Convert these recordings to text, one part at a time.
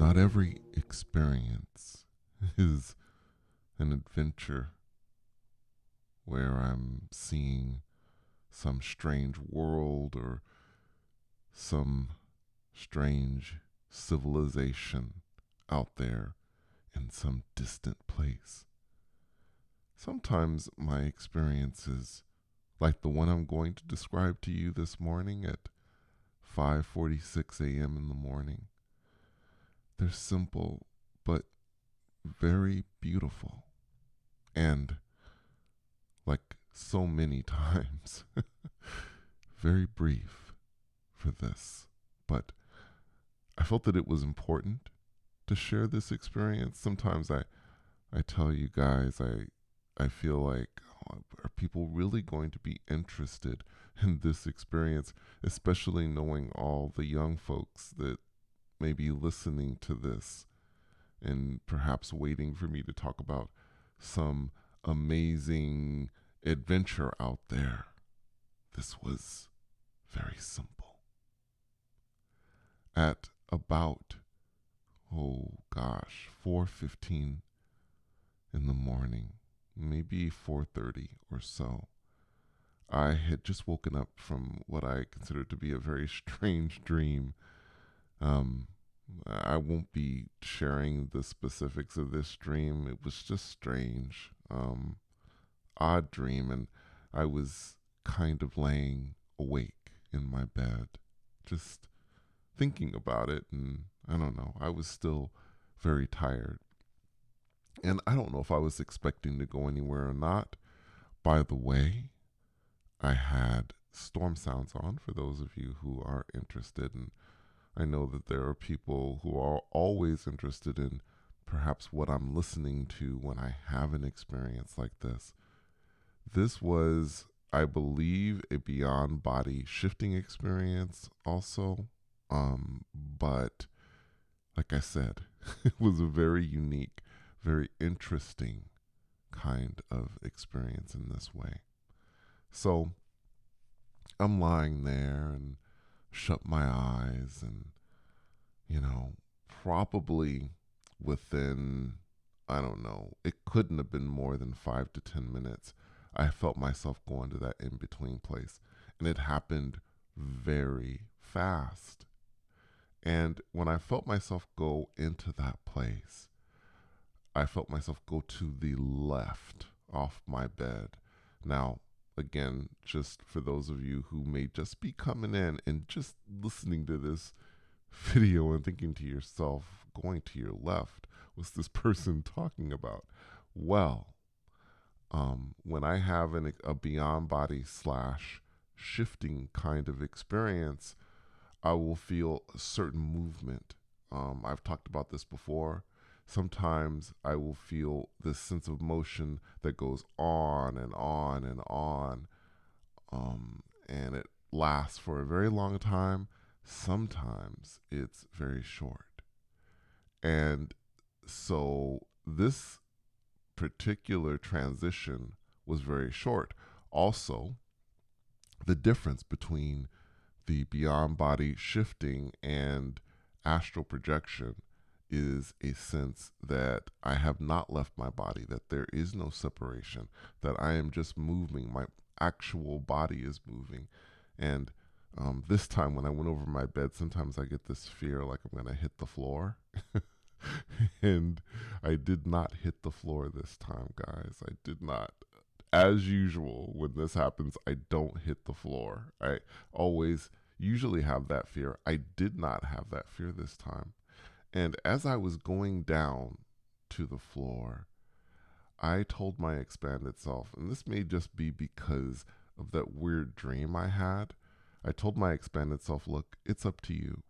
Not every experience is an adventure where I'm seeing some strange world or some strange civilization out there in some distant place. Sometimes my experiences, like the one I'm going to describe to you this morning at 5:46 a.m. in the morning, they're simple but very beautiful. And like so many times, very brief for this. But I felt that it was important to share this experience. Sometimes I tell you guys, I feel like, oh, are people really going to be interested in this experience, especially knowing all the young folks that may be listening to this and perhaps waiting for me to talk about some amazing adventure out there. This was very simple. At about, oh gosh, 4:15 in the morning, maybe 4:30 or so, I had just woken up from what I considered to be a very strange dream. Um, I won't be sharing the specifics of this dream. It was just strange, odd dream, and I was kind of laying awake in my bed, just thinking about it, and I don't know. I was still very tired, and I don't know if I was expecting to go anywhere or not. By the way, I had storm sounds on for those of you who are interested, and I know that there are people who are always interested in perhaps what I'm listening to when I have an experience like this. This was, I believe, a beyond body shifting experience also. But like I said, it was a very unique, very interesting kind of experience in this way. So I'm lying there and shut my eyes, and you know, probably within, I don't know, it couldn't have been more than 5 to 10 minutes. I felt myself go into that in between place, and it happened very fast. And when I felt myself go into that place, I felt myself go to the left off my bed. Now, again, just for those of you who may just be coming in and just listening to this video and thinking to yourself, going to your left, what's this person talking about? Well, when I have a beyond body slash shifting kind of experience, I will feel a certain movement. I've talked about this before. Sometimes I will feel this sense of motion that goes on and on and on, and it lasts for a very long time. Sometimes it's very short. And so this particular transition was very short. Also, the difference between the beyond body shifting and astral projection is a sense that I have not left my body, that there is no separation, that I am just moving. My actual body is moving. And this time when I went over my bed, sometimes I get this fear like I'm going to hit the floor. And I did not hit the floor this time, guys. I did not. As usual, when this happens, I don't hit the floor. I always usually have that fear. I did not have that fear this time. And as I was going down to the floor, I told my expanded self, and this may just be because of that weird dream I had. I told my expanded self, look, it's up to you.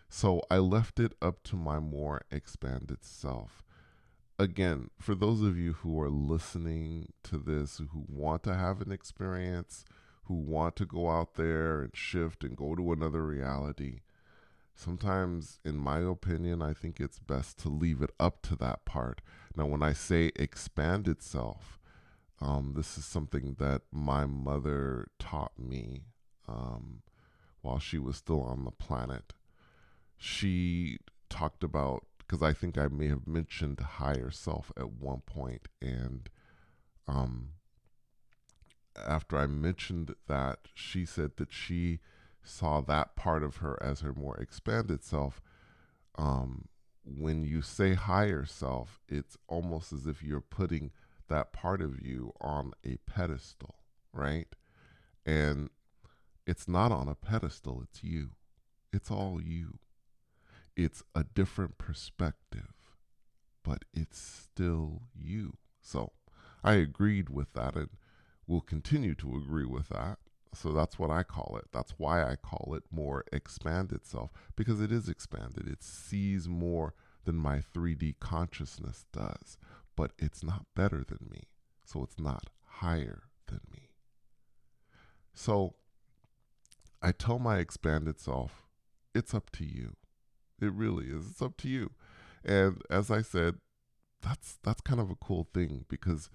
So I left it up to my more expanded self. Again, for those of you who are listening to this, who want to have an experience, who want to go out there and shift and go to another reality, sometimes, in my opinion, I think it's best to leave it up to that part. Now, when I say expand itself, this is something that my mother taught me while she was still on the planet. She talked about because I think I may have mentioned higher self at one point, and um, after I mentioned that, she said that she saw that part of her as her more expanded self. Um, when you say higher self, it's almost as if you're putting that part of you on a pedestal, right? And it's not on a pedestal, it's you. It's all you. It's a different perspective, but it's still you. So I agreed with that and will continue to agree with that. So that's what I call it. That's why I call it more expanded self, because it is expanded. It sees more than my 3D consciousness does, but it's not better than me. So it's not higher than me. So I tell my expanded self, it's up to you. It really is. It's up to you. And as I said, that's kind of a cool thing, because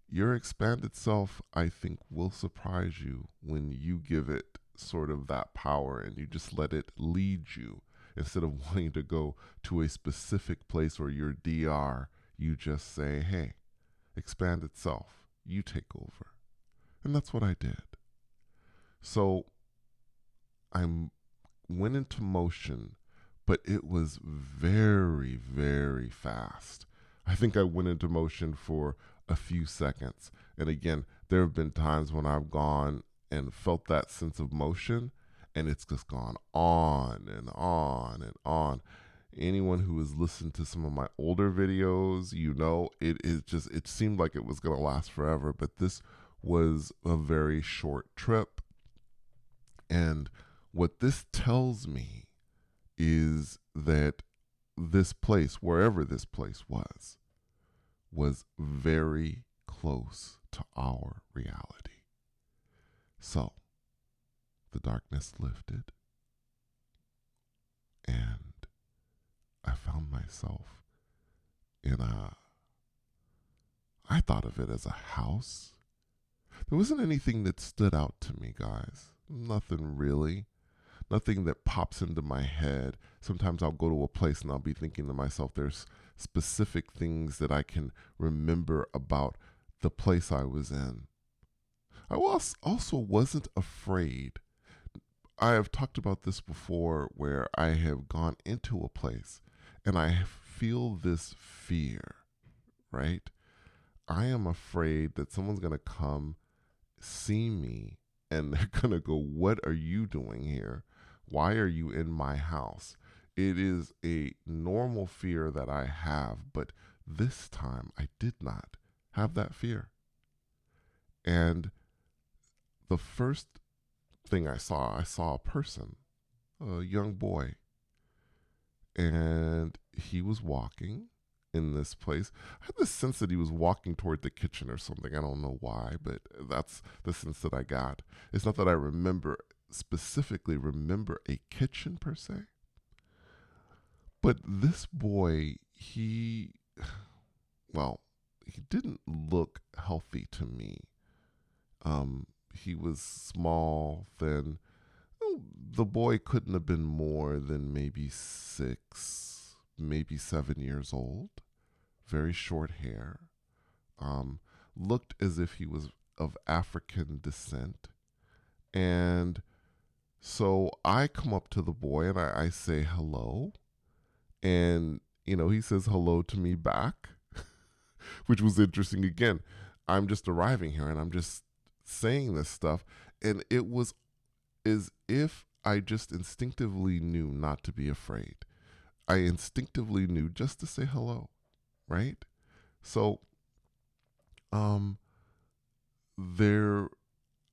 your expanded self, I think, will surprise you when you give it sort of that power and you just let it lead you instead of wanting to go to a specific place or your DR. You just say, hey, expanded self, you take over. And that's what I did. So I went into motion, but it was very, very fast. I think I went into motion for a few seconds. And again, there have been times when I've gone and felt that sense of motion, and it's just gone on and on and on. Anyone who has listened to some of my older videos, you know, it seemed like it was going to last forever, but this was a very short trip. And what this tells me is that this place, wherever this place was very close to our reality. So the darkness lifted, and I found myself I thought of it as a house. There wasn't anything that stood out to me, guys. Nothing really. Nothing that pops into my head. Sometimes I'll go to a place and I'll be thinking to myself, there's specific things that I can remember about the place I was in. I also wasn't afraid. I have talked about this before, where I have gone into a place and I feel this fear, right? I am afraid that someone's going to come see me and they're going to go, what are you doing here? Why are you in my house? It is a normal fear that I have, but this time I did not have that fear. And the first thing I saw a person, a young boy, and he was walking in this place. I had the sense that he was walking toward the kitchen or something. I don't know why, but that's the sense that I got. It's not that I specifically remember a kitchen per se, but this boy, well, he didn't look healthy to me. He was small, thin. The boy couldn't have been more than maybe 6, maybe 7 years old. Very short hair. Looked as if he was of African descent. And so I come up to the boy and I say hello. And, he says hello to me back, which was interesting. Again, I'm just arriving here and I'm just saying this stuff. And it was as if I just instinctively knew not to be afraid. I instinctively knew just to say hello, right? So, there,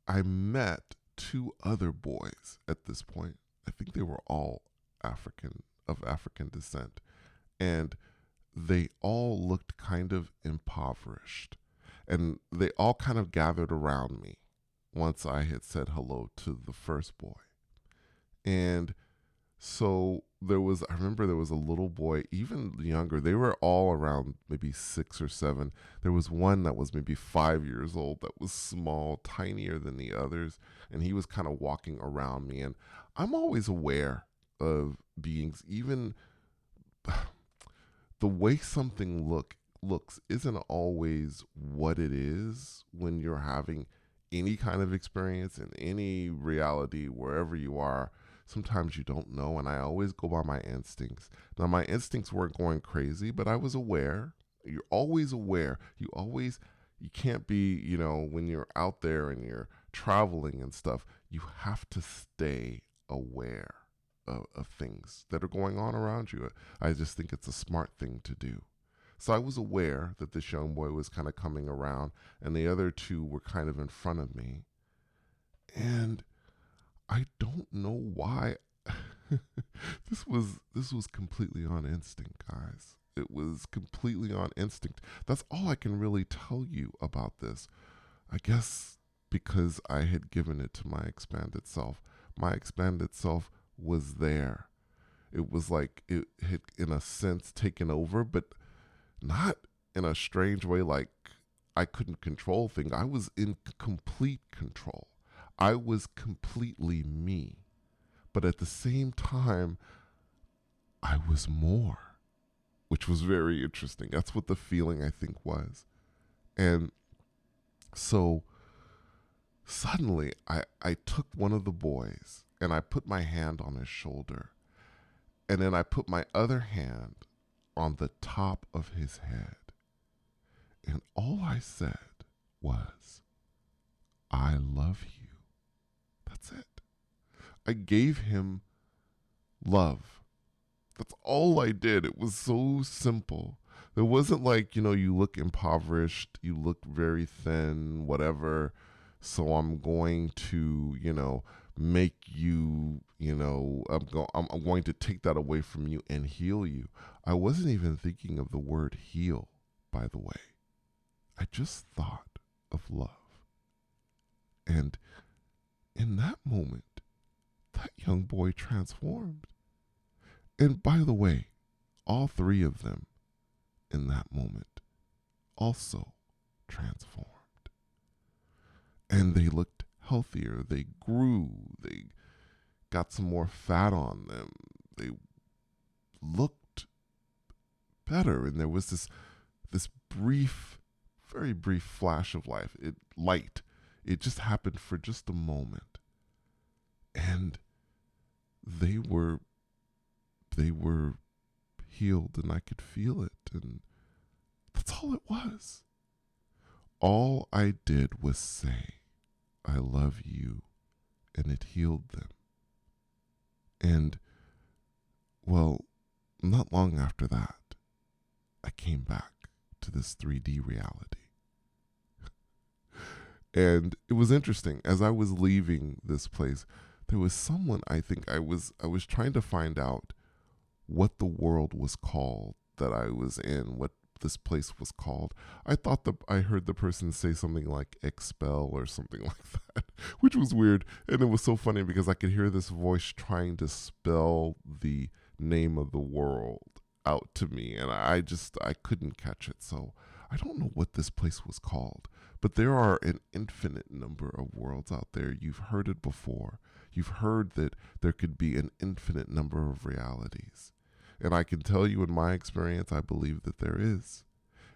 I met 2 other boys at this point. I think they were all of African descent, and they all looked kind of impoverished, and they all kind of gathered around me once I had said hello to the first boy. And so I remember there was a little boy, even younger. They were all around maybe 6 or 7. There was one that was maybe 5 years old that was small, tinier than the others. And he was kind of walking around me. And I'm always aware of beings, even the way something looks isn't always what it is when you're having any kind of experience in any reality wherever you are. Sometimes you don't know, and I always go by my instincts. Now my instincts weren't going crazy, but I was aware. You're always aware. You can't be, when you're out there and you're traveling and stuff, you have to stay aware of things that are going on around you. I just think it's a smart thing to do. So I was aware that this young boy was kind of coming around, and the other two were kind of in front of me. And I don't know why. This was completely on instinct, guys. It was completely on instinct. That's all I can really tell you about this. I guess because I had given it to my expanded self. My expanded self was there. It was like it had, in a sense, taken over, but not in a strange way like I couldn't control things. I was in complete control. I was completely me. But at the same time, I was more, which was very interesting. That's what the feeling, I think, was. And so suddenly I took one of the boys and I put my hand on his shoulder. And then I put my other hand on the top of his head. And all I said was, I love you. That's it. I gave him love. That's all I did. It was so simple. It wasn't like, you look impoverished, you look very thin, whatever. So I'm going to, make you, I'm going to take that away from you and heal you. I wasn't even thinking of the word heal, by the way. I just thought of love. And in that moment, that young boy transformed. And by the way, all three of them in that moment also transformed. And they looked healthier. They grew. They got some more fat on them. They looked better. And there was this brief, very brief flash of life. It just happened for just a moment. And they were healed, and I could feel it, and that's all it was. All I did was say, I love you, and it healed them. And, well, not long after that, I came back to this 3D reality. And it was interesting. As I was leaving this place, there was someone, I think I was trying to find out what the world was called that I was in, what this place was called. I thought I heard the person say something like expel or something like that, which was weird. And it was so funny because I could hear this voice trying to spell the name of the world out to me, and I couldn't catch it. So I don't know what this place was called, but there are an infinite number of worlds out there. You've heard it before. You've heard that there could be an infinite number of realities. And I can tell you in my experience, I believe that there is.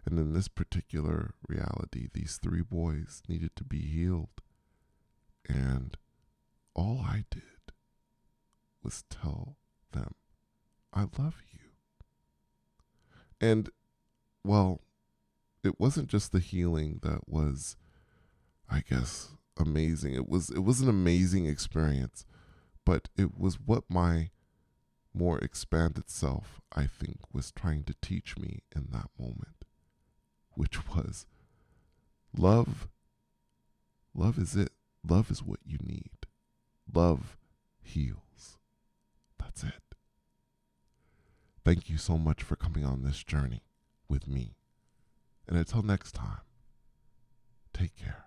And in this particular reality, these three boys needed to be healed. And all I did was tell them, I love you. And, well, it wasn't just the healing that was, I guess, amazing. It was an amazing experience, but it was what my more expanded self, I think, was trying to teach me in that moment, which was love. Love is it. Love is what you need. Love heals. That's it. Thank you so much for coming on this journey with me. And until next time, take care.